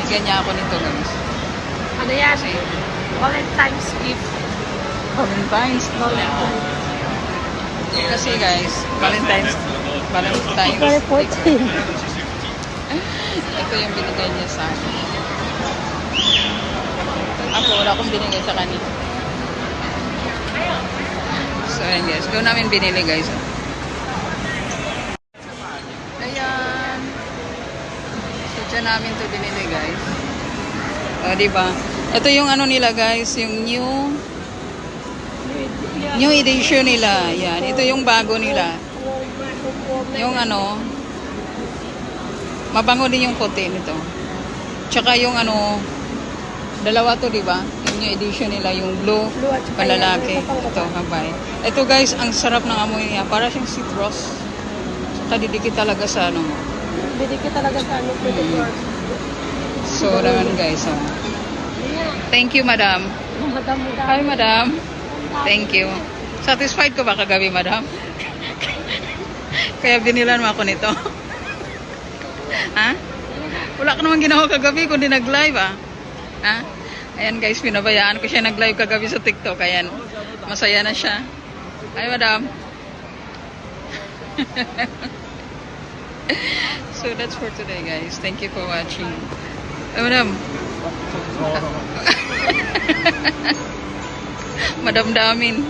bibigyan niya ako nito guys. Ano yan? Valentine's gift. Valentine's. Kasi guys, Valentine's. February 14. Ito yung binigay niya sa akin. Ako, wala akong binigay sa kanila. So, ayan guys. Doon namin binili guys. Ayan. So, dyan namin to binili guys. O, diba? Ito yung ano nila guys. Yung new edition nila. Yan. Ito yung bago nila. Yung ano, mabango din yung puti nito. Tsaka yung ano, dalawa to, di ba? Yung new edition nila, yung blue, palalaki. Ito, habay. Ito guys, ang sarap ng amoy niya. Para siyang citrus. Tsaka didikit talaga sa ano. Didikit talaga sa ano. So, naman guys. Oh. Thank you, madam. Hi, madam. Thank you. Satisfied ko ba kagabi, madam? Kaya binilan mo ako nito. Ha? Wala ka naman ginawa kagabi kundi nag-live ha? Ayan guys, pinabayaan ko siya nag-live kagabi sa TikTok. Ayan, masaya na siya. Hi madam. So that's for today guys. Thank you for watching. Hi madam. Madam Damin.